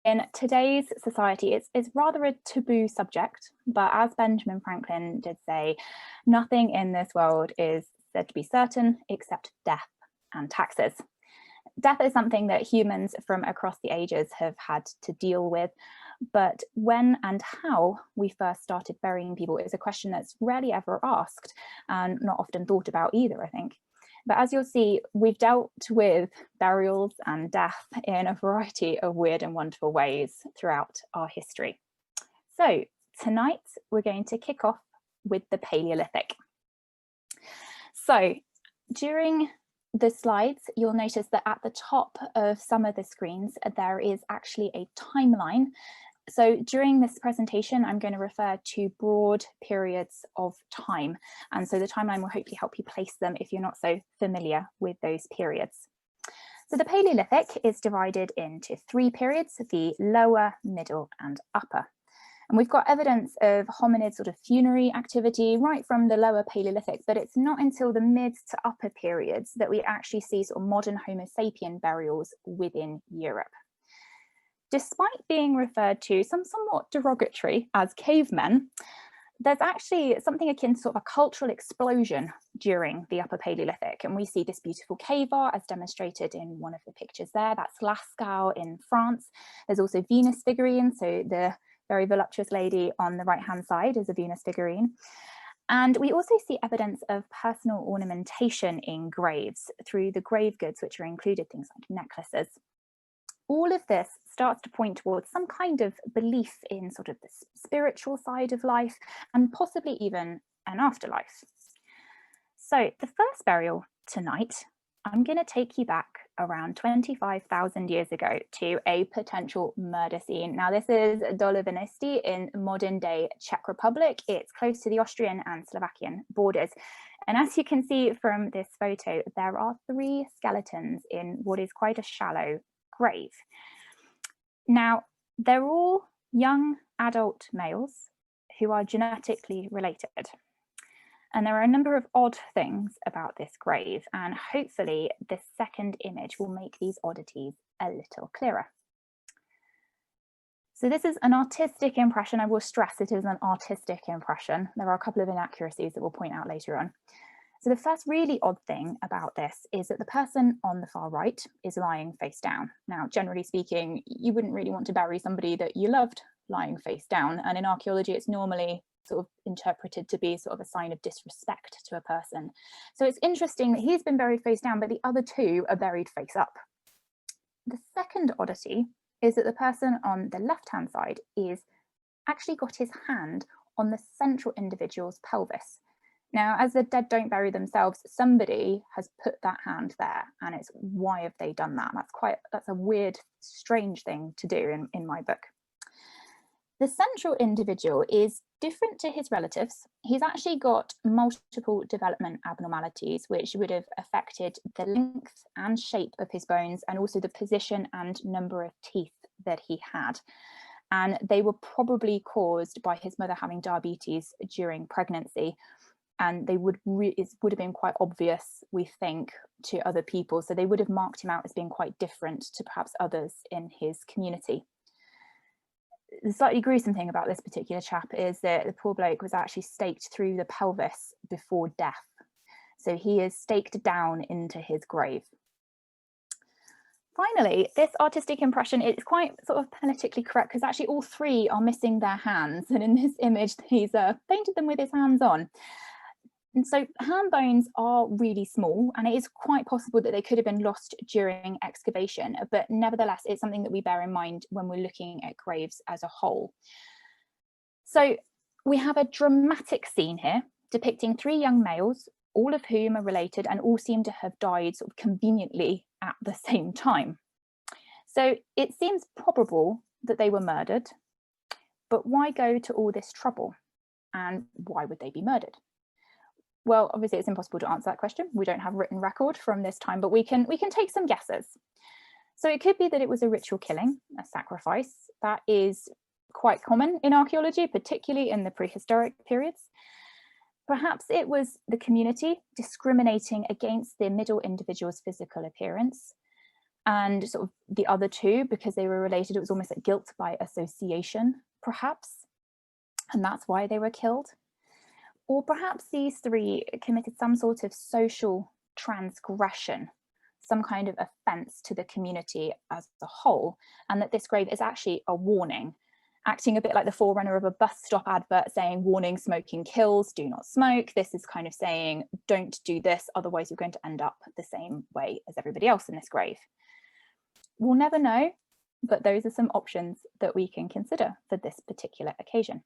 In today's society, it's rather a taboo subject, but as Benjamin Franklin did say, nothing in this world is said to be certain except death and taxes. Death is something that humans from across the ages have had to deal with, but when and how we first started burying people is a question that's rarely ever asked and not often thought about either, I think. But as you'll see, we've dealt with burials and death in a variety of weird and wonderful ways throughout our history. So tonight we're going to kick off with the Paleolithic. So during the slides, you'll notice that at the top of some of the screens, there is actually a timeline. So during this presentation, I'm going to refer to broad periods of time. And so the timeline will hopefully help you place them if you're not so familiar with those periods. So the Paleolithic is divided into three periods, the lower, middle, and upper. And we've got evidence of hominid sort of funerary activity right from the lower Paleolithic, but it's not until the mid to upper periods that we actually see sort of modern Homo sapien burials within Europe. Despite being referred to somewhat derogatory as cavemen, there's actually something akin to sort of a cultural explosion during the Upper Paleolithic. And we see this beautiful cave art as demonstrated in one of the pictures there. That's Lascaux in France. There's also Venus figurines. So the very voluptuous lady on the right-hand side is a Venus figurine. And we also see evidence of personal ornamentation in graves through the grave goods, which are included, things like necklaces. All of this starts to point towards some kind of belief in sort of the spiritual side of life and possibly even an afterlife. So the first burial tonight, I'm going to take you back around 25,000 years ago to a potential murder scene. Now this is Dolovinesti in modern day Czech Republic. It's close to the Austrian and Slovakian borders. And as you can see from this photo, there are three skeletons in what is quite a shallow grave. Now, they're all young adult males who are genetically related. And there are a number of odd things about this grave, and hopefully the second image will make these oddities a little clearer. So this is an artistic impression. I will stress it is an artistic impression. There are a couple of inaccuracies that we'll point out later on. So the first really odd thing about this is that the person on the far right is lying face down. Now, generally speaking, you wouldn't really want to bury somebody that you loved lying face down. And in archaeology, it's normally sort of interpreted to be sort of a sign of disrespect to a person. So it's interesting that he's been buried face down, but the other two are buried face up. The second oddity is that the person on the left-hand side is actually got his hand on the central individual's pelvis. Now, as the dead don't bury themselves, somebody has put that hand there, and it's why have they done that? That's a weird, strange thing to do in my book. The central individual is different to his relatives. He's actually got multiple development abnormalities, which would have affected the length and shape of his bones, and also the position and number of teeth that he had. And they were probably caused by his mother having diabetes during pregnancy. And it would have been quite obvious, we think, to other people. So they would have marked him out as being quite different to perhaps others in his community. The slightly gruesome thing about this particular chap is that the poor bloke was actually staked through the pelvis before death. So he is staked down into his grave. Finally, this artistic impression is quite sort of politically correct because actually all three are missing their hands. And in this image, he's painted them with his hands on. And so hand bones are really small, and it is quite possible that they could have been lost during excavation, but nevertheless, it's something that we bear in mind when we're looking at graves as a whole. So we have a dramatic scene here depicting three young males, all of whom are related and all seem to have died sort of conveniently at the same time. So it seems probable that they were murdered, but why go to all this trouble? And why would they be murdered? Well, obviously it's impossible to answer that question. We don't have written record from this time, but we can take some guesses. So it could be that it was a ritual killing, a sacrifice. That is quite common in archaeology, particularly in the prehistoric periods. Perhaps it was the community discriminating against the middle individual's physical appearance. And sort of the other two, because they were related, it was almost like guilt by association, perhaps, and that's why they were killed. Or perhaps these three committed some sort of social transgression, some kind of offence to the community as a whole, and that this grave is actually a warning, acting a bit like the forerunner of a bus stop advert saying, warning, smoking kills, do not smoke. This is kind of saying, don't do this, otherwise you're going to end up the same way as everybody else in this grave. We'll never know, but those are some options that we can consider for this particular occasion.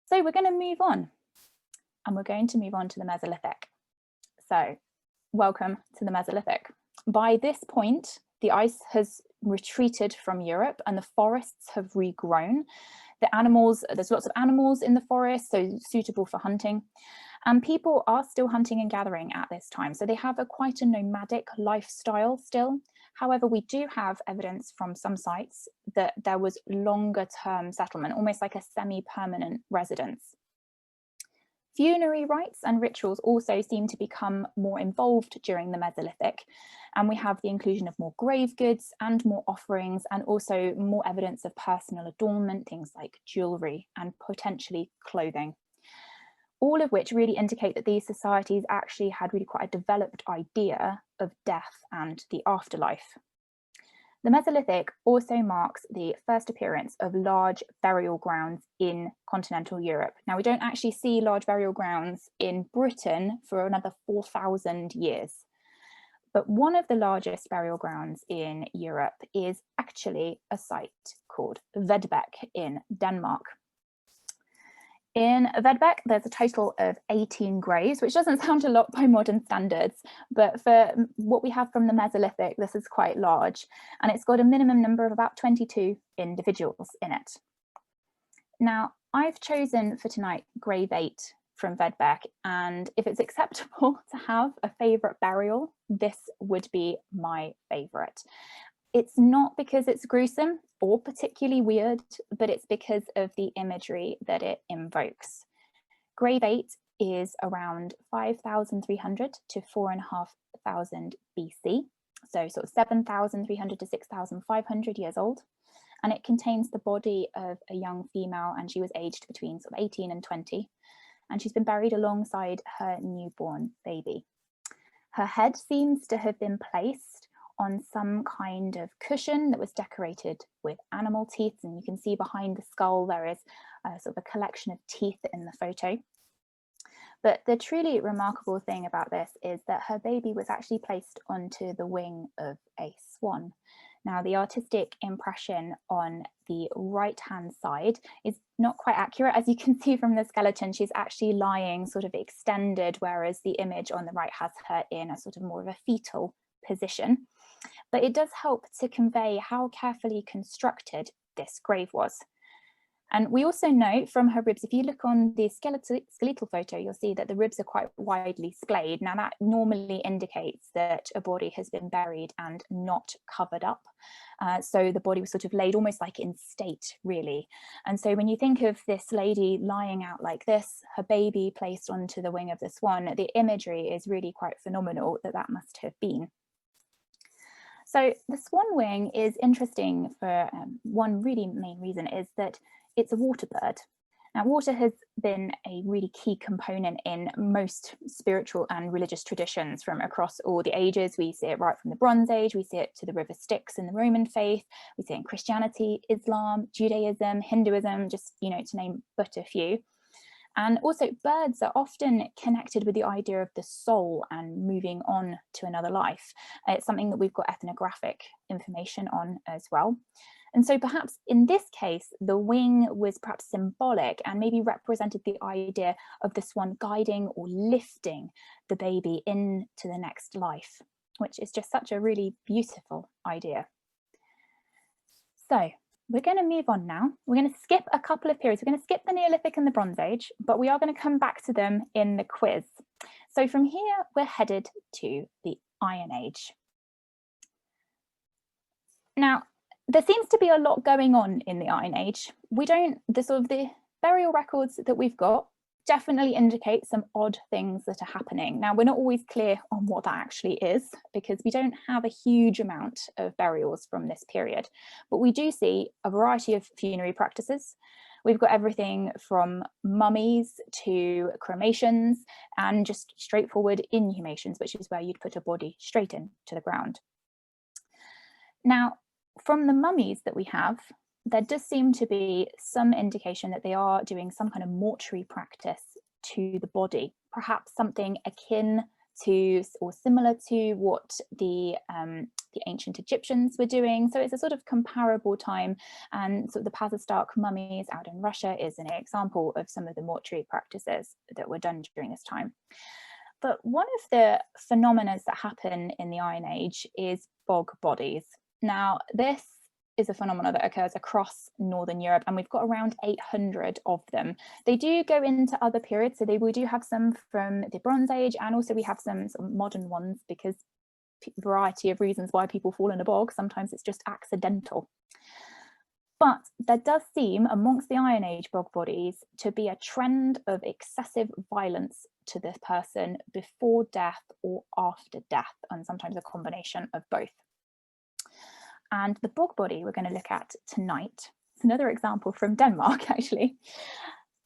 So we're going to move on, and we're going to move on to the Mesolithic. So welcome to the Mesolithic. By this point, the ice has retreated from Europe and the forests have regrown. The animals, there's lots of animals in the forest, so suitable for hunting. And people are still hunting and gathering at this time. So they have quite a nomadic lifestyle still. However, we do have evidence from some sites that there was longer term settlement, almost like a semi-permanent residence. Funerary rites and rituals also seem to become more involved during the Mesolithic, and we have the inclusion of more grave goods and more offerings, and also more evidence of personal adornment, things like jewellery and potentially clothing, all of which really indicate that these societies actually had really quite a developed idea of death and the afterlife. The Mesolithic also marks the first appearance of large burial grounds in continental Europe. Now, we don't actually see large burial grounds in Britain for another 4,000 years. But one of the largest burial grounds in Europe is actually a site called Vedbæk in Denmark. In Vedbæk, there's a total of 18 graves, which doesn't sound a lot by modern standards, but for what we have from the Mesolithic, this is quite large, and it's got a minimum number of about 22 individuals in it. Now, I've chosen for tonight grave 8 from Vedbæk, and if it's acceptable to have a favourite burial, this would be my favourite. It's not because it's gruesome or particularly weird, but it's because of the imagery that it invokes. Grave 8 is around 5,300 to 4,500 BC, so sort of 7,300 to 6,500 years old, and it contains the body of a young female, and she was aged between sort of 18 and 20, and she's been buried alongside her newborn baby. Her head seems to have been placed on some kind of cushion that was decorated with animal teeth, and you can see behind the skull there is sort of a collection of teeth in the photo. But the truly remarkable thing about this is that her baby was actually placed onto the wing of a swan. Now, the artistic impression on the right-hand side is not quite accurate. As you can see from the skeleton, she's actually lying sort of extended, whereas the image on the right has her in a sort of more of a fetal position. But it does help to convey how carefully constructed this grave was. And we also know from her ribs, if you look on the skeletal photo, you'll see that the ribs are quite widely splayed. Now, that normally indicates that a body has been buried and not covered up. So the body was sort of laid almost like in state, really. And so when you think of this lady lying out like this, her baby placed onto the wing of the swan, the imagery is really quite phenomenal that must have been. So the swan wing is interesting for one really main reason, is that it's a water bird. Now, water has been a really key component in most spiritual and religious traditions from across all the ages. We see it right from the Bronze Age, we see it to the river Styx in the Roman faith, we see it in Christianity, Islam, Judaism, Hinduism, just, you know, to name but a few. And also birds are often connected with the idea of the soul and moving on to another life. It's something that we've got ethnographic information on as well. And so perhaps in this case, the wing was perhaps symbolic and maybe represented the idea of the swan guiding or lifting the baby into the next life, which is just such a really beautiful idea. So we're going to move on now. We're going to skip a couple of periods. We're going to skip the Neolithic and the Bronze Age, but we are going to come back to them in the quiz. So from here, we're headed to the Iron Age. Now, there seems to be a lot going on in the Iron Age. The burial records that we've got definitely indicate some odd things that are happening. Now, we're not always clear on what that actually is because we don't have a huge amount of burials from this period, but we do see a variety of funerary practices. We've got everything from mummies to cremations and just straightforward inhumations, which is where you'd put a body straight into the ground. Now, from the mummies that we have, there does seem to be some indication that they are doing some kind of mortuary practice to the body, perhaps something akin to or similar to what the ancient Egyptians were doing. So it's a sort of comparable time, and sort of the Pazastark mummies out in Russia is an example of some of the mortuary practices that were done during this time. But one of the phenomena that happen in the Iron Age is bog bodies. Now, this is a phenomenon that occurs across Northern Europe, and we've got around 800 of them. They do go into other periods, so we do have some from the Bronze Age, and also we have some sort of modern ones because a variety of reasons why people fall in a bog. Sometimes it's just accidental. But there does seem amongst the Iron Age bog bodies to be a trend of excessive violence to the person before death or after death, and sometimes a combination of both. And the bog body we're going to look at tonight, it's another example from Denmark actually.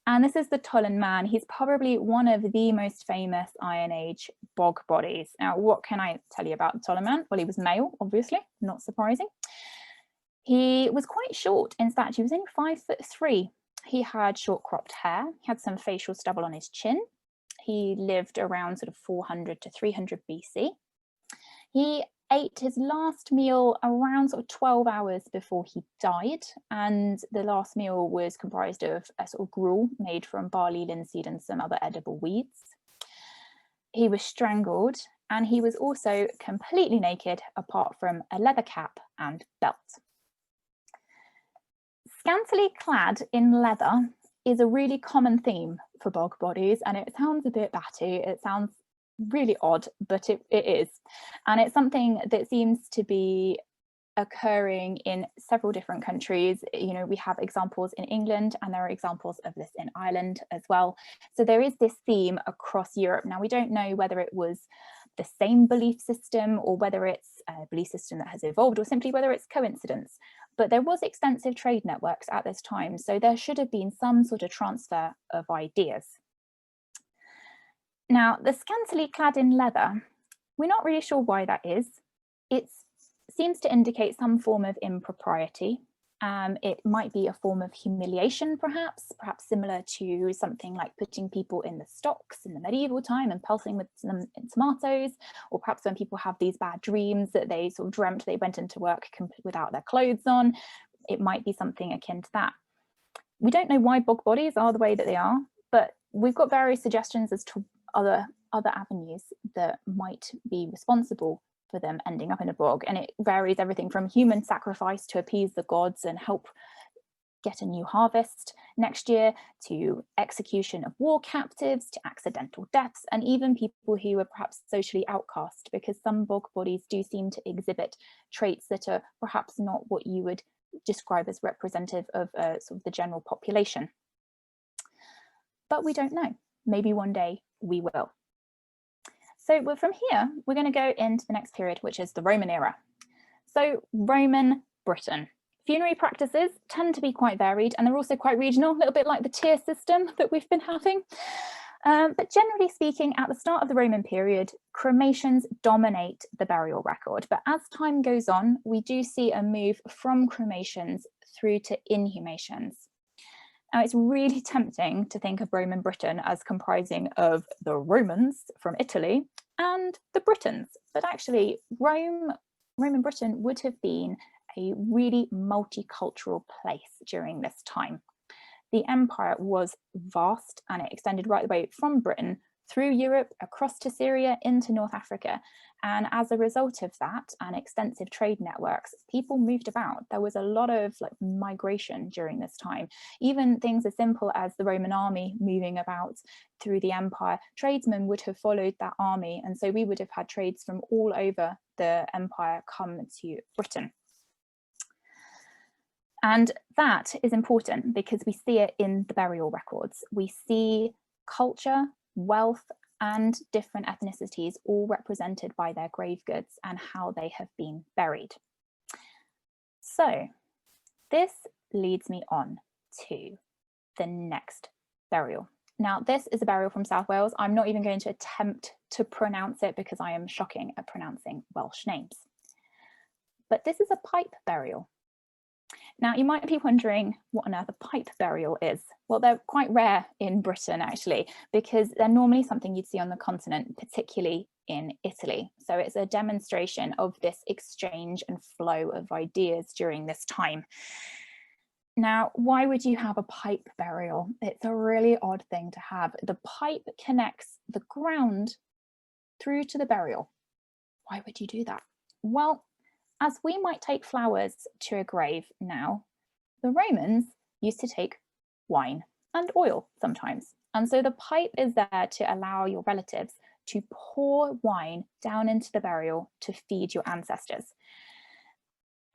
And this is the Tollen man. He's probably one of the most famous Iron Age bog bodies. Now, what can I tell you about the Tollen man? Well, he was male, obviously, not surprising. He was quite short in stature. He was only 5'3". He had short cropped hair. He had some facial stubble on his chin. He lived around sort of 400 to 300 BC. He ate his last meal around sort of 12 hours before he died, and the last meal was comprised of a sort of gruel made from barley, linseed and some other edible weeds. He was strangled, and he was also completely naked apart from a leather cap and belt. Scantily clad in leather is a really common theme for bog bodies, and it sounds a bit batty, it sounds really odd, but it is, and it's something that seems to be occurring in several different countries. You know, we have examples in England, and there are examples of this in Ireland as well. So there is this theme across Europe. Now, we don't know whether it was the same belief system or whether it's a belief system that has evolved or simply whether it's coincidence, but there was extensive trade networks at this time, so there should have been some sort of transfer of ideas. Now, the scantily clad in leather, we're not really sure why that is. It seems to indicate some form of impropriety. It might be a form of humiliation, perhaps similar to something like putting people in the stocks in the medieval time and pelting with them in tomatoes, or perhaps when people have these bad dreams that they sort of dreamt they went into work without their clothes on. It might be something akin to that. We don't know why bog bodies are the way that they are, but we've got various suggestions as to other avenues that might be responsible for them ending up in a bog, and it varies everything from human sacrifice to appease the gods and help get a new harvest next year, to execution of war captives, to accidental deaths, and even people who were perhaps socially outcast, because some bog bodies do seem to exhibit traits that are perhaps not what you would describe as representative of sort of the general population. But we don't know. Maybe one day we will. So from here, we're going to go into the next period, which is the Roman era. So Roman Britain. Funerary practices tend to be quite varied, and they're also quite regional, a little bit like the tier system that we've been having. But generally speaking, at the start of the Roman period, cremations dominate the burial record. But as time goes on, we do see a move from cremations through to inhumations. Now, it's really tempting to think of Roman Britain as comprising of the Romans from Italy and the Britons, but actually Roman Britain would have been a really multicultural place during this time. The empire was vast, and it extended right the way from Britain through Europe, across to Syria, into North Africa. And as a result of that and extensive trade networks, people moved about. There was a lot of migration during this time. Even things as simple as the Roman army moving about through the empire, tradesmen would have followed that army. And so we would have had trades from all over the empire come to Britain. And that is important because we see it in the burial records. We see culture, wealth, and different ethnicities, all represented by their grave goods and how they have been buried. So this leads me on to the next burial. Now, this is a burial from South Wales. I'm not even going to attempt to pronounce it because I am shocking at pronouncing Welsh names. But this is a pipe burial. Now, you might be wondering what on earth a pipe burial is. Well, they're quite rare in Britain, actually, because they're normally something you'd see on the continent, particularly in Italy. So it's a demonstration of this exchange and flow of ideas during this time. Now, why would you have a pipe burial? It's a really odd thing to have. The pipe connects the ground through to the burial. Why would you do that? Well, as we might take flowers to a grave now, the Romans used to take wine and oil sometimes. And so the pipe is there to allow your relatives to pour wine down into the burial to feed your ancestors.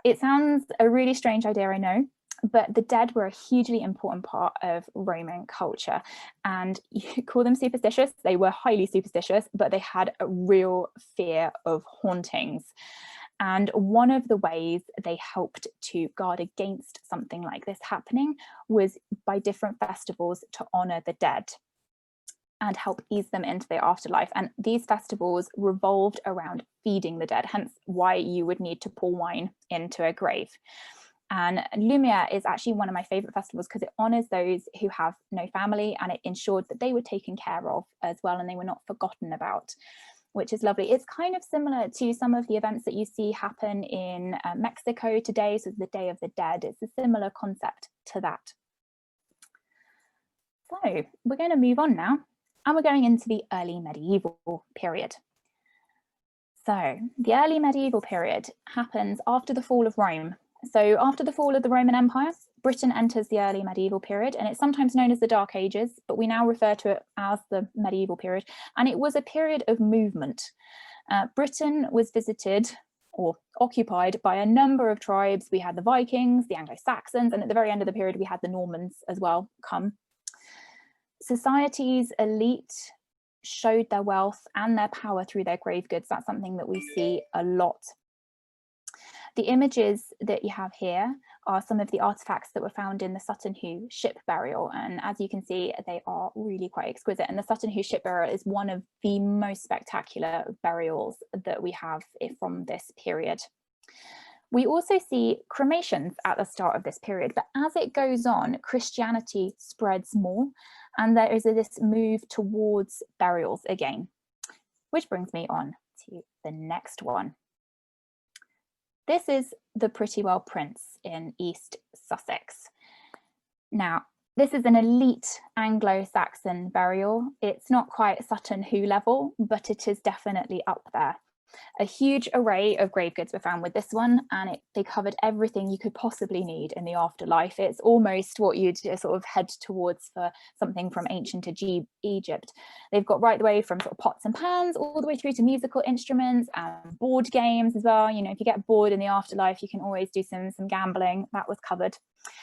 It sounds a really strange idea, I know, but the dead were a hugely important part of Roman culture, and you call them superstitious. They were highly superstitious, but they had a real fear of hauntings. And one of the ways they helped to guard against something like this happening was by different festivals to honor the dead and help ease them into their afterlife. And these festivals revolved around feeding the dead, hence why you would need to pour wine into a grave. And Lumiere is actually one of my favorite festivals because it honors those who have no family, and it ensured that they were taken care of as well and they were not forgotten about, which is lovely. It's kind of similar to some of the events that you see happen in Mexico today, so the Day of the Dead. It's a similar concept to that. So we're going to move on now, and we're going into the early medieval period. So the early medieval period happens after the fall of Rome. So after the fall of the Roman Empire, Britain enters the early medieval period, and it's sometimes known as the Dark Ages, but we now refer to it as the medieval period. And it was a period of movement. Britain was visited or occupied by a number of tribes. We had the Vikings, the Anglo-Saxons, and at the very end of the period, we had the Normans as well come. Society's elite showed their wealth and their power through their grave goods. That's something that we see a lot. The images that you have here are some of the artifacts that were found in the Sutton Hoo ship burial. And as you can see, they are really quite exquisite. And the Sutton Hoo ship burial is one of the most spectacular burials that we have from this period. We also see cremations at the start of this period, but as it goes on, Christianity spreads more, and there is this move towards burials again, which brings me on to the next one. This is the Pretty-Well Prince in East Sussex. Now, this is an elite Anglo-Saxon burial. It's not quite Sutton Hoo level, but it is definitely up there. A huge array of grave goods were found with this one, and they covered everything you could possibly need in the afterlife. It's almost what you'd sort of head towards for something from ancient Egypt. They've got right the way from sort of pots and pans all the way through to musical instruments and board games as well. You know, if you get bored in the afterlife, you can always do some gambling. That was covered.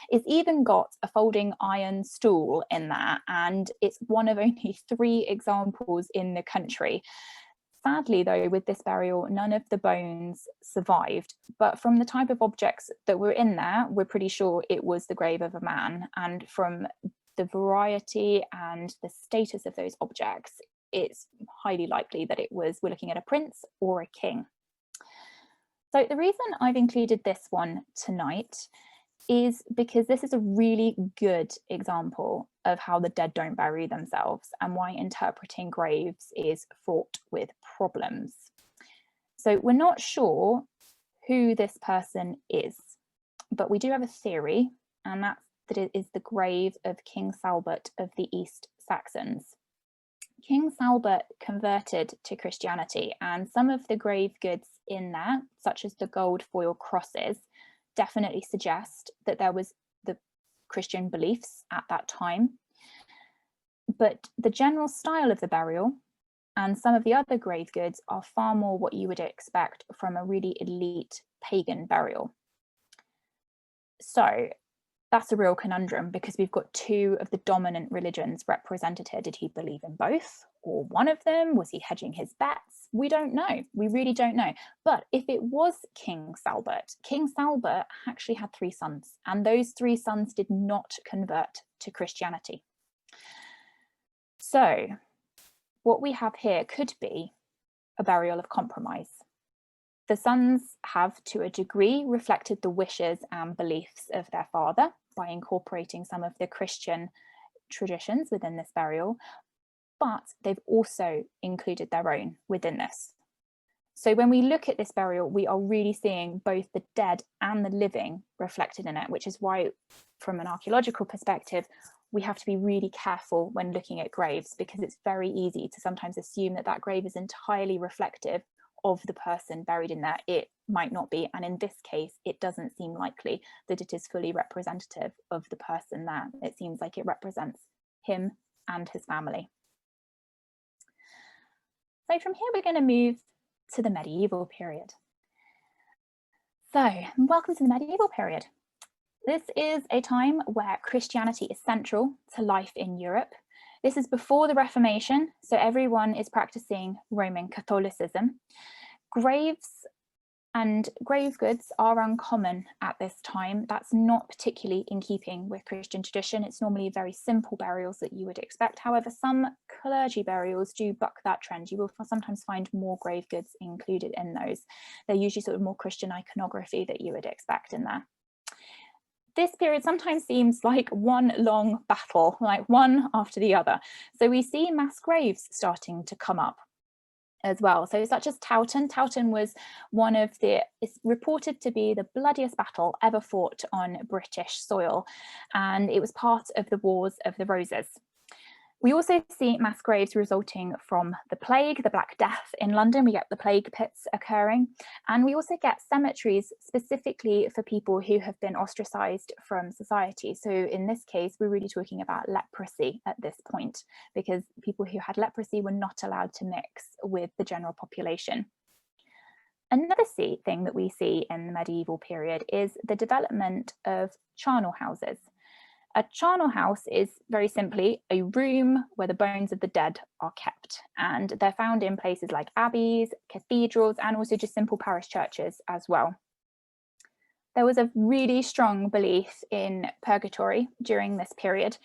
It's even got a folding iron stool in there, and it's one of only 3 examples in the country. Sadly, though, with this burial, none of the bones survived, but from the type of objects that were in there, we're pretty sure it was the grave of a man. And from the variety and the status of those objects, it's highly likely that we're looking at a prince or a king. So the reason I've included this one tonight is because this is a really good example of how the dead don't bury themselves and why interpreting graves is fraught with problems. So we're not sure who this person is, but we do have a theory, and that's that it is the grave of King Salbert of the East Saxons. King Salbert converted to Christianity, and some of the grave goods in there, such as the gold foil crosses, definitely suggest that there was the Christian beliefs at that time. But the general style of the burial and some of the other grave goods are far more what you would expect from a really elite pagan burial. So that's a real conundrum, because we've got two of the dominant religions represented here. Did he believe in both or one of them? Was he hedging his bets? We don't know. We really don't know. But if it was King Salbert actually had 3 sons, and those 3 sons did not convert to Christianity. So what we have here could be a burial of compromise. The sons have, to a degree, reflected the wishes and beliefs of their father by incorporating some of the Christian traditions within this burial, but they've also included their own within this. So when we look at this burial, we are really seeing both the dead and the living reflected in it, which is why, from an archaeological perspective, we have to be really careful when looking at graves, because it's very easy to sometimes assume that that grave is entirely reflective of the person buried in there. It might not be, and in this case it doesn't seem likely that it is fully representative of the person there. It seems like it represents him and his family. So from here we're going to move to the medieval period. So welcome to the medieval period. This is a time where Christianity is central to life in Europe. This is before the Reformation, so everyone is practicing Roman Catholicism. Graves and grave goods are uncommon at this time. That's not particularly in keeping with Christian tradition. It's normally very simple burials that you would expect. However, some clergy burials do buck that trend. You will sometimes find more grave goods included in those. They're usually sort of more Christian iconography that you would expect in there. This period sometimes seems like one long battle, like one after the other. So we see mass graves starting to come up as well. So such as Towton. Towton was one of the, it's reported to be the bloodiest battle ever fought on British soil, and it was part of the Wars of the Roses. We also see mass graves resulting from the plague, the Black Death in London. We get the plague pits occurring, and we also get cemeteries specifically for people who have been ostracized from society. So in this case, we're really talking about leprosy at this point, because people who had leprosy were not allowed to mix with the general population. Another thing that we see in the medieval period is the development of charnel houses. A charnel house is very simply a room where the bones of the dead are kept, and they're found in places like abbeys, cathedrals, and also just simple parish churches as well. There was a really strong belief in purgatory during this period,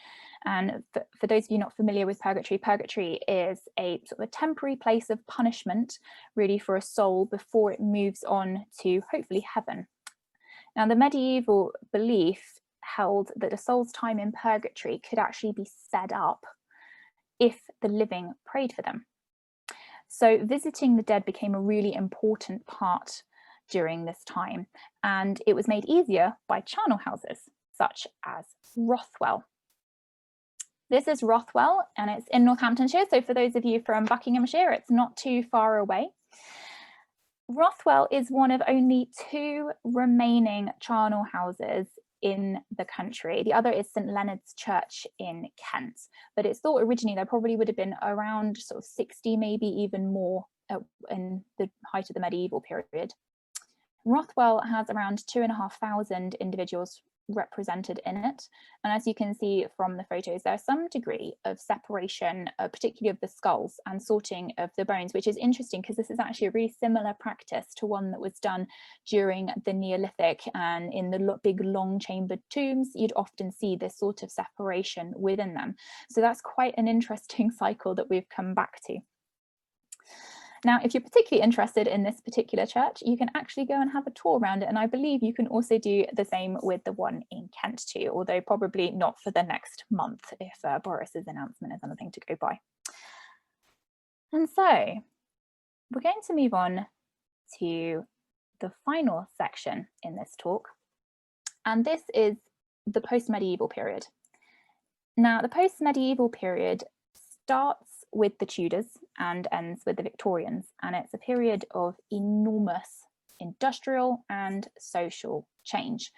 and for those of you not familiar with purgatory, purgatory is a sort of a temporary place of punishment really for a soul before it moves on to hopefully heaven. Now, the medieval belief held that a soul's time in purgatory could actually be sped up if the living prayed for them. So visiting the dead became a really important part during this time, and it was made easier by charnel houses such as Rothwell. This is Rothwell, and it's in Northamptonshire, so for those of you from Buckinghamshire, it's not too far away. Rothwell is one of only 2 remaining charnel houses in the country. The other is St Leonard's Church in Kent, but it's thought originally there probably would have been around sort of 60, maybe even more in the height of the medieval period. Rothwell has around 2,500 individuals represented in it, and as you can see from the photos, there's some degree of separation, particularly of the skulls, and sorting of the bones, which is interesting because this is actually a really similar practice to one that was done during the Neolithic, and in the big long chambered tombs you'd often see this sort of separation within them. So that's quite an interesting cycle that we've come back to. Now, if you're particularly interested in this particular church, you can actually go and have a tour around it, and I believe you can also do the same with the one in Kent too, although probably not for the next month if Boris's announcement is anything to go by. And so we're going to move on to the final section in this talk, and this is the post-medieval period. Now, the post-medieval period starts with the Tudors and ends with the Victorians, and it's a period of enormous industrial and social change,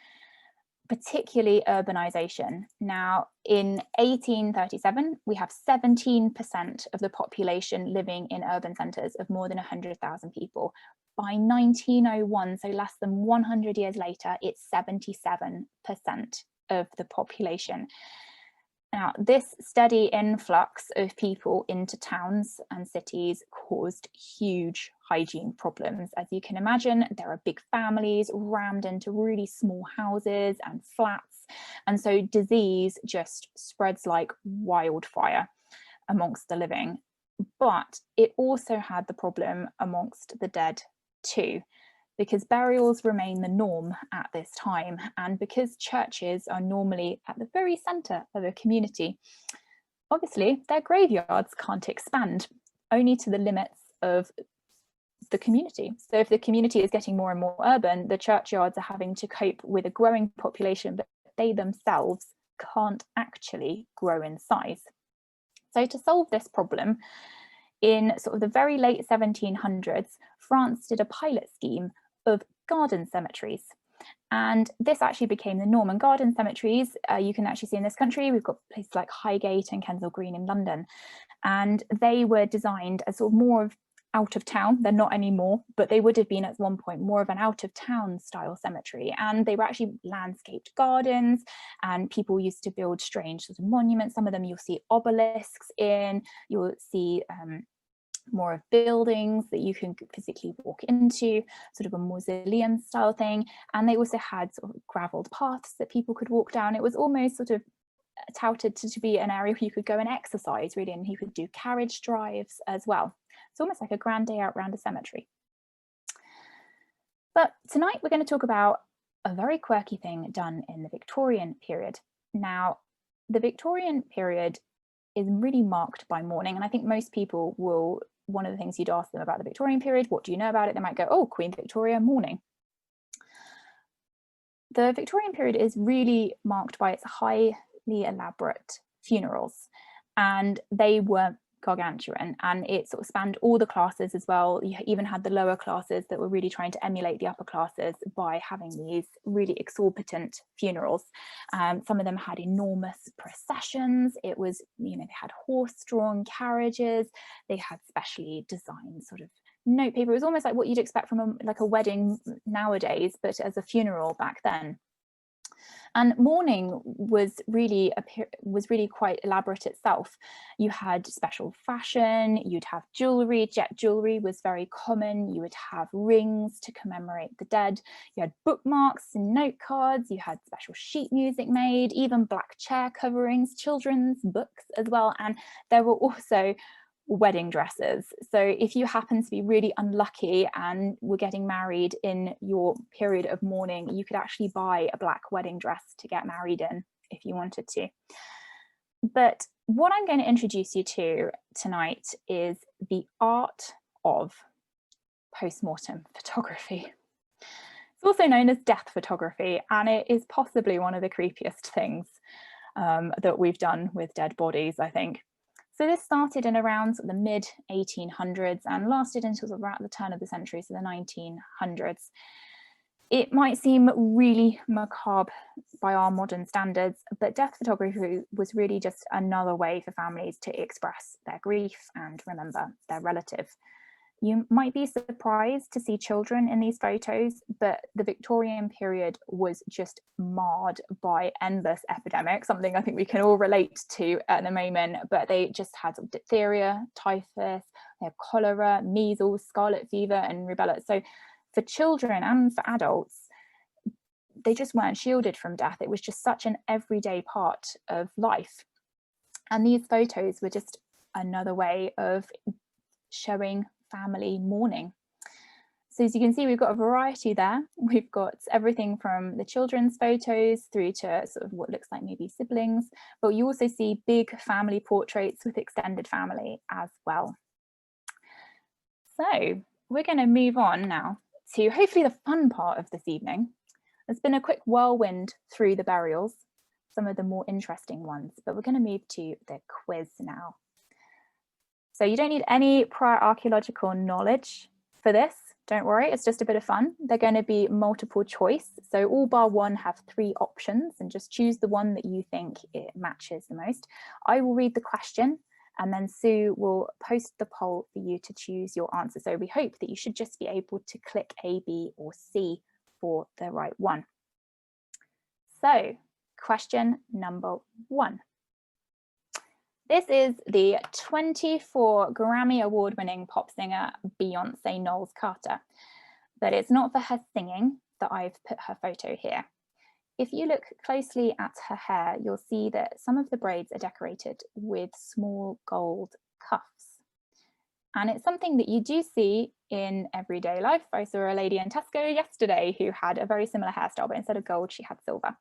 particularly urbanization. Now, in 1837, we have 17% of the population living in urban centres of more than 100,000 people. By 1901, so less than 100 years later, it's 77%. of the population. Now, this steady influx of people into towns and cities caused huge hygiene problems. As you can imagine, there are big families rammed into really small houses and flats, and so disease just spreads like wildfire amongst the living. But it also had the problem amongst the dead too, because burials remain the norm at this time, and because churches are normally at the very centre of a community, obviously their graveyards can't expand, only to the limits of the community. So if the community is getting more and more urban, the churchyards are having to cope with a growing population, but they themselves can't actually grow in size. So to solve this problem, in sort of the very late 1700s, France did a pilot scheme of garden cemeteries. And this actually became the norm. And garden cemeteries, you can actually see in this country, we've got places like Highgate and Kensal Green in London. And they were designed as sort of more of out of town. They're not anymore, but they would have been at one point more of an out of town style cemetery. And they were actually landscaped gardens, and people used to build strange sort of monuments. Some of them you'll see obelisks in, you'll see more of buildings that you can physically walk into, sort of a mausoleum style thing. And they also had sort of gravelled paths that people could walk down. It was almost sort of touted to be an area where you could go and exercise, really, and you could do carriage drives as well. It's almost like a grand day out round a cemetery. But tonight we're going to talk about a very quirky thing done in the Victorian period. Now, the Victorian period is really marked by mourning, and I think most people will, one of the things you'd ask them about the Victorian period, what do you know about it? They might go, oh, Queen Victoria, mourning. The Victorian period is really marked by its highly elaborate funerals, and they were gargantuan, and it sort of spanned all the classes as well. You even had the lower classes that were really trying to emulate the upper classes by having these really exorbitant funerals. Some of them had enormous processions. It was, you know, they had horse-drawn carriages, they had specially designed sort of notepaper. It was almost like what you'd expect from like a wedding nowadays, but as a funeral back then. And mourning was really quite elaborate itself. You had special fashion, you'd have jewelry. Jet jewelry was very common. You would have rings to commemorate the dead. You had bookmarks and note cards. You had special sheet music made, even black chair coverings, children's books as well. And there were also wedding dresses. So if you happen to be really unlucky and were getting married in your period of mourning, you could actually buy a black wedding dress to get married in if you wanted to. But what I'm going to introduce you to tonight is the art of post-mortem photography. It's also known as death photography, and it is possibly one of the creepiest things that we've done with dead bodies, I think. So this started in around the mid-1800s and lasted until about the turn of the century, so the 1900s. It might seem really macabre by our modern standards, but death photography was really just another way for families to express their grief and remember their relative. You might be surprised to see children in these photos, but the Victorian period was just marred by endless epidemics, something I think we can all relate to at the moment. But they just had diphtheria, typhus, they had cholera, measles, scarlet fever, and rubella. So for children and for adults, they just weren't shielded from death. It was just such an everyday part of life. And these photos were just another way of showing family mourning. So as you can see, we've got a variety there. We've got everything from the children's photos through to sort of what looks like maybe siblings, but you also see big family portraits with extended family as well. So we're going to move on now to hopefully the fun part of this evening. There's been a quick whirlwind through the burials, some of the more interesting ones, but we're going to move to the quiz now. So you don't need any prior archaeological knowledge for this. Don't worry, it's just a bit of fun. They're going to be multiple choice. So all bar one have 3 options, and just choose the one that you think it matches the most. I will read the question, and then Sue will post the poll for you to choose your answer. So we hope that you should just be able to click A, B, or C for the right one. So question number 1. This is the 24 Grammy Award-winning pop singer Beyonce Knowles Carter, but it's not for her singing that I've put her photo here. If you look closely at her hair, you'll see that some of the braids are decorated with small gold cuffs. And it's something that you do see in everyday life. I saw a lady in Tesco yesterday who had a very similar hairstyle, but instead of gold, she had silver.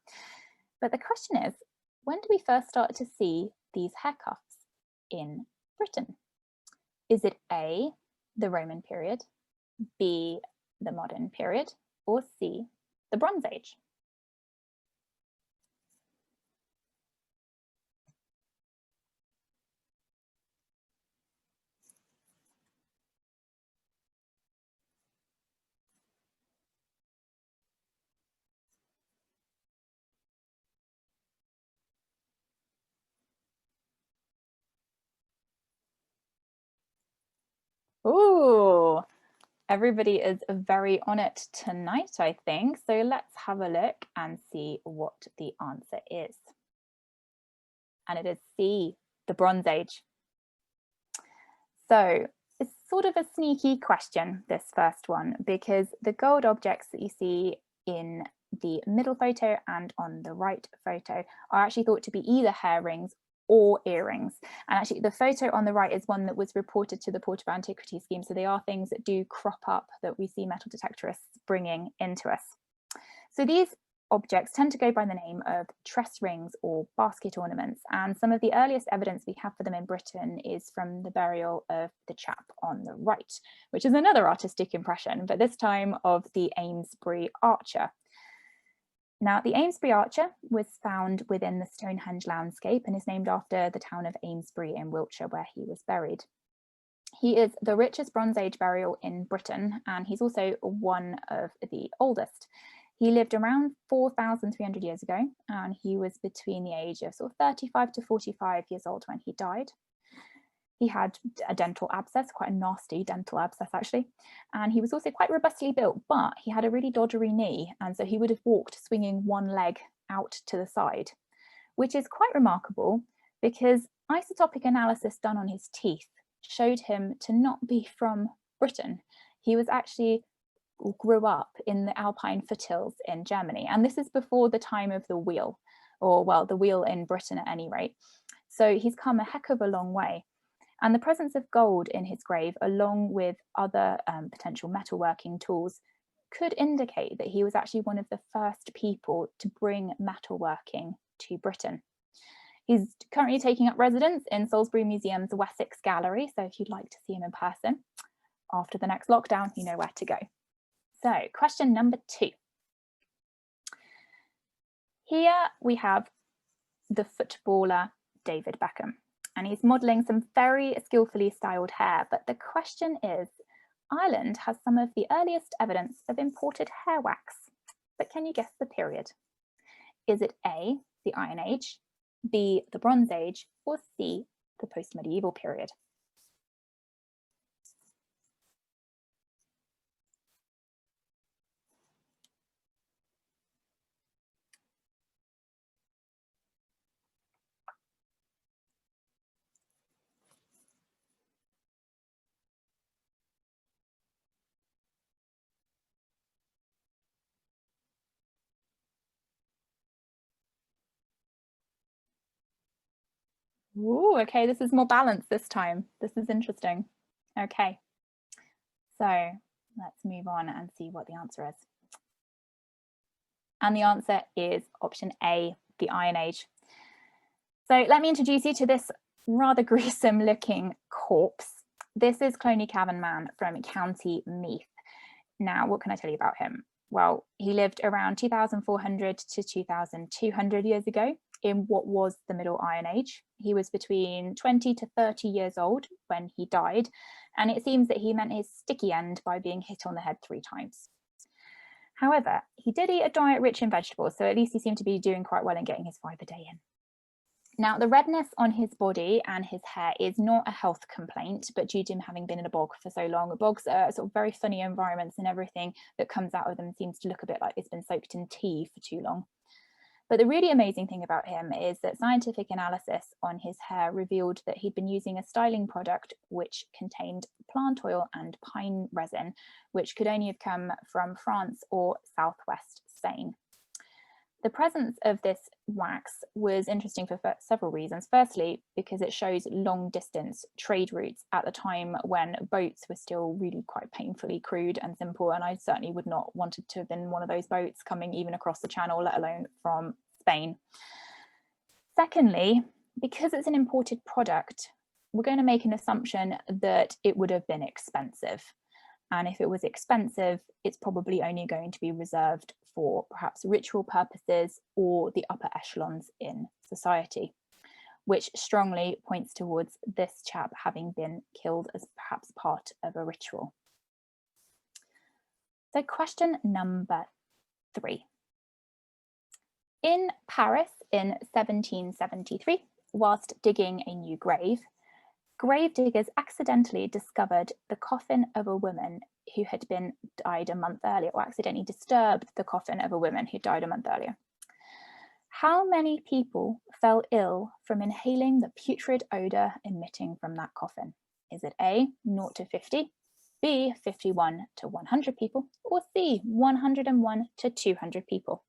But the question is, when do we first start to see these hair cuffs in Britain? Is it A, the Roman period, B, the modern period, or C, the Bronze Age? Ooh, everybody is very on it tonight, I think. So let's have a look and see what the answer is. And it is C, the Bronze Age. So it's sort of a sneaky question, this first one, because the gold objects that you see in the middle photo and on the right photo are actually thought to be either hair rings or earrings. And actually the photo on the right is one that was reported to the Port of Antiquities scheme. So they are things that do crop up that we see metal detectorists bringing into us. So these objects tend to go by the name of tress rings or basket ornaments. And some of the earliest evidence we have for them in Britain is from the burial of the chap on the right, which is another artistic impression, but this time of the Amesbury archer. Now, the Amesbury archer was found within the Stonehenge landscape and is named after the town of Amesbury in Wiltshire, where he was buried. He is the richest Bronze Age burial in Britain, and he's also one of the oldest. He lived around 4,300 years ago, and he was between the age of sort of 35 to 45 years old when he died. He had a dental abscess, quite a nasty dental abscess actually, and he was also quite robustly built, but he had a really doddery knee, and so he would have walked swinging one leg out to the side, which is quite remarkable because isotopic analysis done on his teeth showed him to not be from Britain. He was actually grew up in the Alpine foothills in Germany, and this is before the time of the wheel, or well, the wheel in Britain at any rate. So he's come a heck of a long way. And the presence of gold in his grave, along with other potential metalworking tools, could indicate that he was actually one of the first people to bring metalworking to Britain. He's currently taking up residence in Salisbury Museum's Wessex Gallery, so if you'd like to see him in person after the next lockdown, you know where to go. So, question number 2. Here we have the footballer David Beckham, and he's modelling some very skillfully styled hair. But the question is, Ireland has some of the earliest evidence of imported hair wax, but can you guess the period? Is it A, the Iron Age, B, the Bronze Age, or C, the post-medieval period? Ooh, okay, this is more balanced this time. This is interesting. Okay, so let's move on and see what the answer is. And the answer is option A, the Iron Age. So let me introduce you to this rather gruesome looking corpse. This is Cloney Cavan Man from County Meath. Now, what can I tell you about him? Well, he lived around 2,400 to 2,200 years ago in what was the Middle Iron Age. He was between 20 to 30 years old when he died, and it seems that he met his sticky end by being hit on the head 3 times. However, he did eat a diet rich in vegetables, so at least he seemed to be doing quite well in getting his 5 a day in. Now, the redness on his body and his hair is not a health complaint, but due to him having been in a bog for so long, bogs are sort of very funny environments, and everything that comes out of them seems to look a bit like it's been soaked in tea for too long. But the really amazing thing about him is that scientific analysis on his hair revealed that he'd been using a styling product which contained plant oil and pine resin, which could only have come from France or southwest Spain. The presence of this wax was interesting for several reasons. Firstly, because it shows long distance trade routes at the time when boats were still really quite painfully crude and simple, and I certainly would not wanted to have been one of those boats coming even across the channel, let alone from Spain. Secondly, because it's an imported product, we're going to make an assumption that it would have been expensive. And if it was expensive, it's probably only going to be reserved for perhaps ritual purposes or the upper echelons in society, which strongly points towards this chap having been killed as perhaps part of a ritual. So question number 3. In Paris in 1773, whilst digging a new grave, gravediggers accidentally discovered the coffin of a woman who had died a month earlier, or accidentally disturbed the coffin of a woman who died a month earlier. How many people fell ill from inhaling the putrid odour emitting from that coffin? Is it A, 0 to 50, B, 51 to 100 people, or C, 101 to 200 people?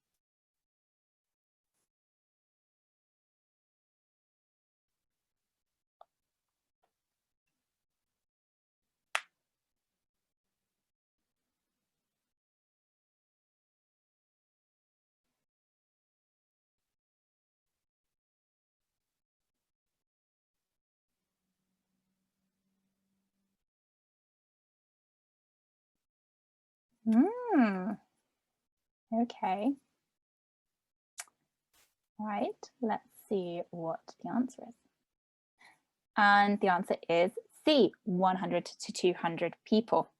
Okay. Right, let's see what the answer is. And the answer is C, 100 to 200 people.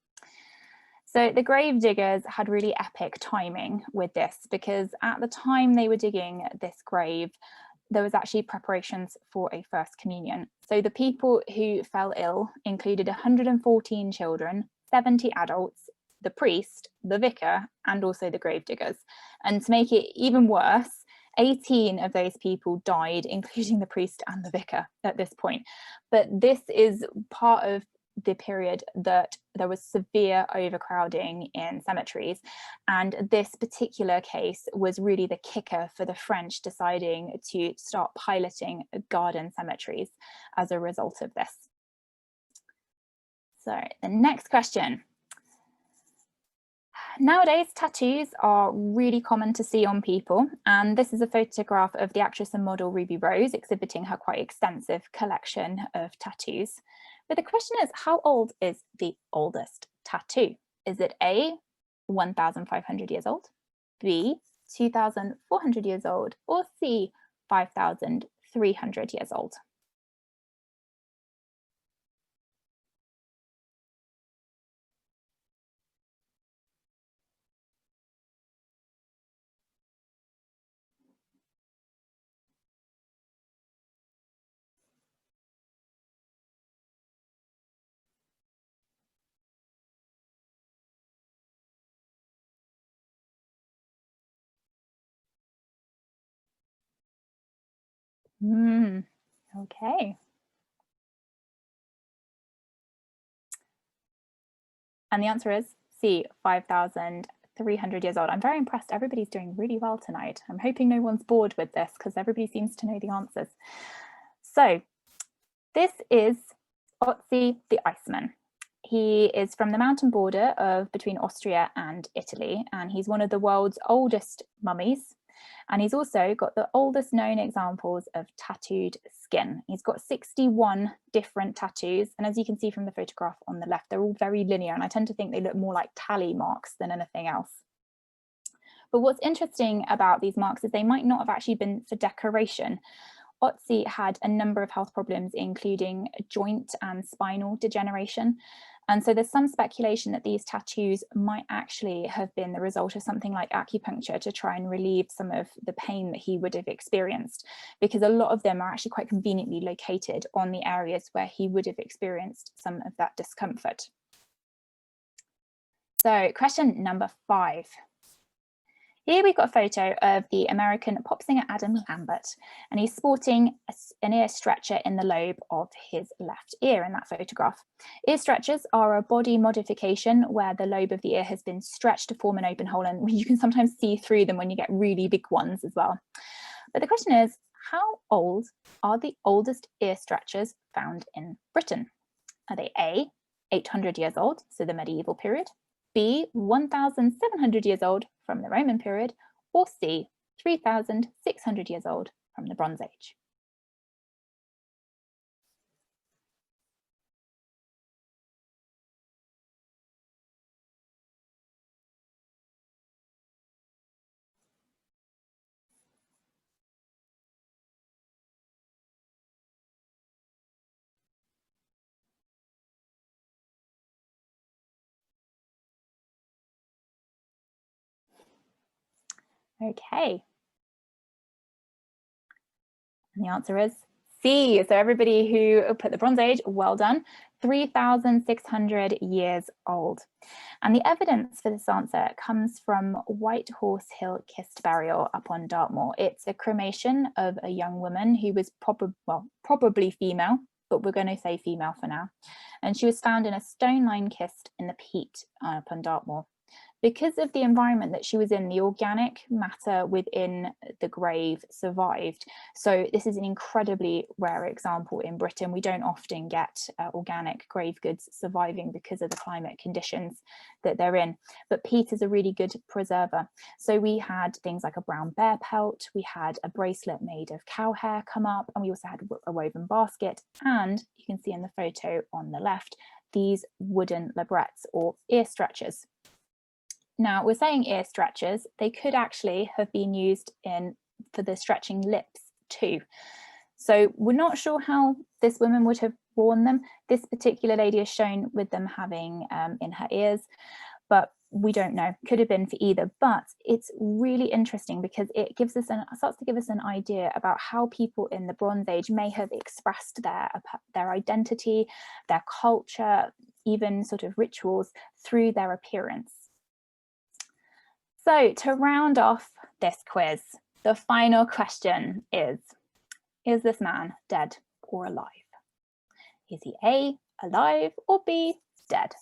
So the grave diggers had really epic timing with this, because at the time they were digging this grave, there was actually preparations for a first communion. So the people who fell ill included 114 children, 70 adults, the priest, the vicar, and also the grave diggers. And to make it even worse, 18 of those people died, including the priest and the vicar at this point. But this is part of the period that there was severe overcrowding in cemeteries, and this particular case was really the kicker for the French deciding to start piloting garden cemeteries as a result of this. So the next question. Nowadays, tattoos are really common to see on people, and this is a photograph of the actress and model Ruby Rose exhibiting her quite extensive collection of tattoos. But the question is, how old is the oldest tattoo? Is it A, 1,500 years old, B, 2,400 years old, or C, 5,300 years old? Okay. And the answer is C, 5,300 years old. I'm very impressed. Everybody's doing really well tonight. I'm hoping no one's bored with this because everybody seems to know the answers. So this is Ötzi the Iceman. He is from the mountain border of between Austria and Italy, and he's one of the world's oldest mummies. And he's also got the oldest known examples of tattooed skin. He's got 61 different tattoos. And as you can see from the photograph on the left, they're all very linear. And I tend to think they look more like tally marks than anything else. But what's interesting about these marks is they might not have actually been for decoration. Ötzi had a number of health problems, including joint and spinal degeneration. And so there's some speculation that these tattoos might actually have been the result of something like acupuncture to try and relieve some of the pain that he would have experienced, because a lot of them are actually quite conveniently located on the areas where he would have experienced some of that discomfort. So question number 5. Here we've got a photo of the American pop singer Adam Lambert, and he's sporting an ear stretcher in the lobe of his left ear in that photograph. Ear stretchers are a body modification where the lobe of the ear has been stretched to form an open hole, and you can sometimes see through them when you get really big ones as well. But the question is, how old are the oldest ear stretchers found in Britain? Are they A, 800 years old, so the medieval period, B, 1,700 years old from the Roman period, or C, 3,600 years old from the Bronze Age? Okay. And the answer is C. So everybody who put the Bronze Age, well done. 3,600 years old. And the evidence for this answer comes from White Horse Hill Kist Burial up on Dartmoor. It's a cremation of a young woman who was probably female, but we're going to say female for now. And she was found in a stone-lined kist in the peat up on Dartmoor. Because of the environment that she was in, the organic matter within the grave survived. So this is an incredibly rare example in Britain. We don't often get organic grave goods surviving because of the climate conditions that they're in. But peat is a really good preserver. So we had things like a brown bear pelt, we had a bracelet made of cow hair come up, and we also had a woven basket. And you can see in the photo on the left, these wooden labrettes or ear stretchers. Now, we're saying ear stretchers, they could actually have been used for the stretching lips too. So we're not sure how this woman would have worn them. This particular lady is shown with them having in her ears, but we don't know. Could have been for either, but it's really interesting because it gives us starts to give us an idea about how people in the Bronze Age may have expressed their identity, their culture, even sort of rituals through their appearance. So to round off this quiz, the final question is this man dead or alive? Is he A, alive, or B, dead?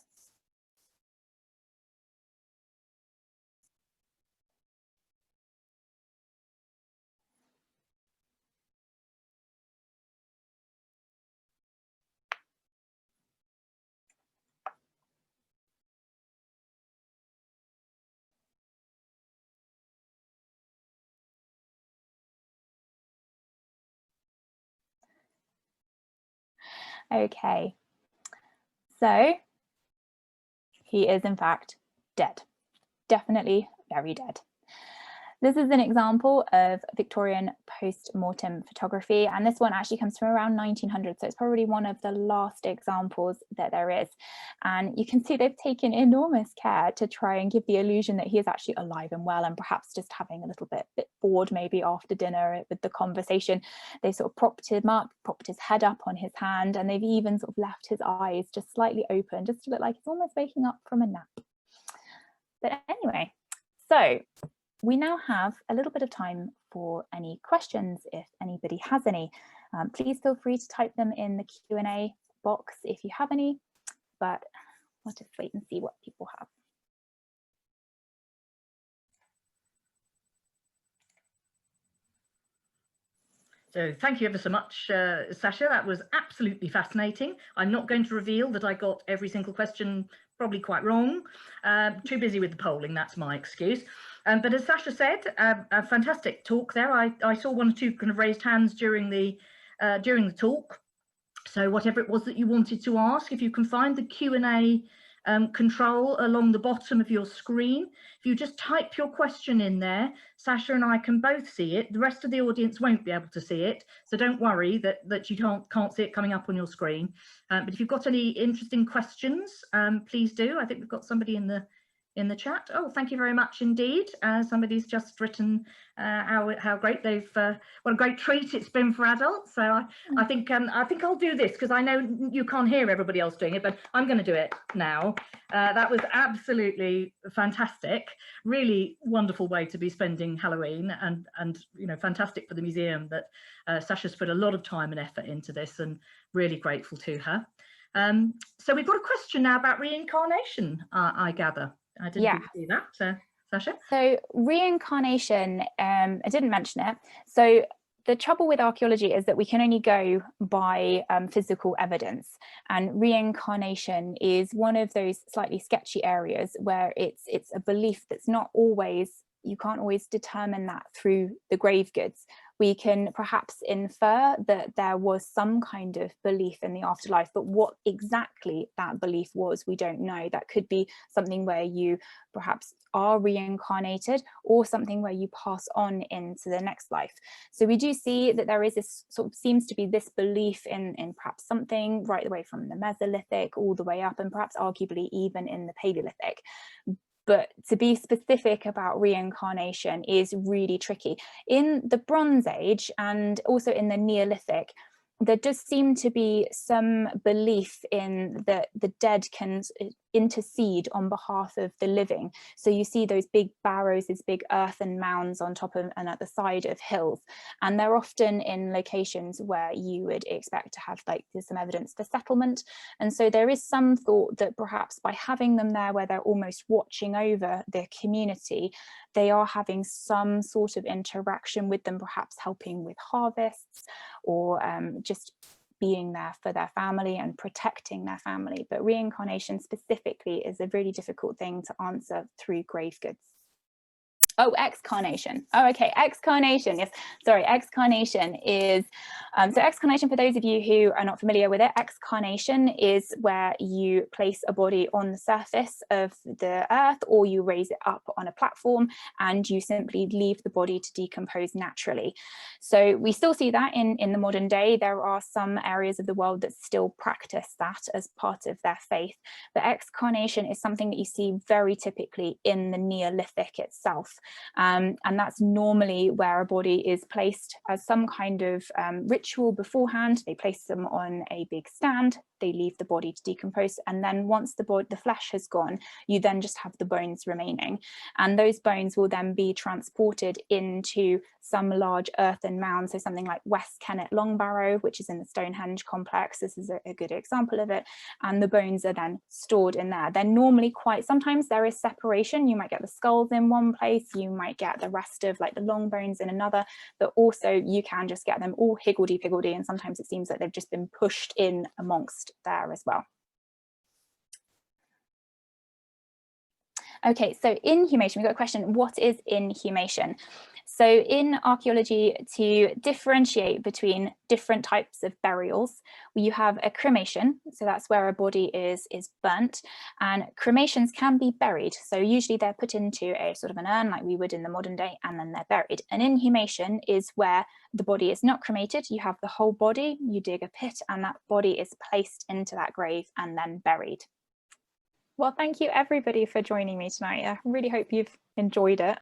Okay, so he is in fact dead, definitely very dead. This is an example of Victorian post-mortem photography, and this one actually comes from around 1900, so it's probably one of the last examples that there is. And you can see they've taken enormous care to try and give the illusion that he is actually alive and well, and perhaps just having a little bit bored maybe after dinner with the conversation. They sort of propped him up, propped his head up on his hand, and they've even sort of left his eyes just slightly open, just to look like he's almost waking up from a nap. But anyway, so we now have a little bit of time for any questions, if anybody has any. Please feel free to type them in the Q&A box if you have any, but we'll just wait and see what people have. So thank you ever so much, Sasha. That was absolutely fascinating. I'm not going to reveal that I got every single question probably quite wrong. Too busy with the polling, that's my excuse. But as Sasha said, a fantastic talk there. I saw one or two kind of raised hands during the talk. So whatever it was that you wanted to ask, if you can find the Q&A control along the bottom of your screen, if you just type your question in there, Sasha and I can both see it. The rest of the audience won't be able to see it, so don't worry that you can't see it coming up on your screen. But if you've got any interesting questions, please do. I think we've got somebody in the in the chat. Oh, thank you very much indeed. Somebody's just written how great they've what a great treat it's been for adults. So I think I'll do this, because I know you can't hear everybody else doing it, but I'm going to do it now. That was absolutely fantastic. Really wonderful way to be spending Halloween, and you know, fantastic for the museum that Sasha's put a lot of time and effort into this, and really grateful to her. So we've got a question now about reincarnation, I gather. I didn't think you'd do that, Sasha. So reincarnation, I didn't mention it. So the trouble with archaeology is that we can only go by physical evidence, and reincarnation is one of those slightly sketchy areas where it's a belief that's not always, you can't always determine that through the grave goods. We can perhaps infer that there was some kind of belief in the afterlife, but what exactly that belief was, we don't know. That could be something where you perhaps are reincarnated, or something where you pass on into the next life. So we do see that there is this sort of, seems to be this belief in perhaps something right the way from the Mesolithic all the way up, and perhaps arguably even in the Paleolithic. But to be specific about reincarnation is really tricky. In the Bronze Age and also in the Neolithic, there does seem to be some belief in that the dead can intercede on behalf of the living. So you see those big barrows, these big earthen mounds on top of and at the side of hills, and they're often in locations where you would expect to have like there's some evidence for settlement. And so there is some thought that perhaps by having them there where they're almost watching over their community, they are having some sort of interaction with them, perhaps helping with harvests, or just being there for their family and protecting their family. But reincarnation specifically is a really difficult thing to answer through grave goods. Oh, excarnation. Oh, okay, excarnation. Yes, sorry, excarnation is, so excarnation, for those of you who are not familiar with it, excarnation is where you place a body on the surface of the earth, or you raise it up on a platform and you simply leave the body to decompose naturally. So we still see that in the modern day. There are some areas of the world that still practice that as part of their faith. But excarnation is something that you see very typically in the Neolithic itself. And that's normally where a body is placed as some kind of ritual beforehand. They place them on a big stand, they leave the body to decompose, and then once the flesh has gone, you then just have the bones remaining, and those bones will then be transported into some large earthen mound. So something like West Kennet Long Barrow, which is in the Stonehenge complex, this is a good example of it, and the bones are then stored in there. They're normally quite, sometimes there is separation, you might get the skulls in one place, you might get the rest of like the long bones in another, but also you can just get them all higgledy-piggledy, and sometimes it seems like they've just been pushed in amongst there as well. Okay, so inhumation, we've got a question, what is inhumation? So in archaeology, to differentiate between different types of burials, you have a cremation, so that's where a body is burnt, and cremations can be buried. So usually they're put into a sort of an urn like we would in the modern day, and then they're buried. An inhumation is where the body is not cremated, you have the whole body, you dig a pit, and that body is placed into that grave and then buried. Well, thank you everybody for joining me tonight. I really hope you've enjoyed it.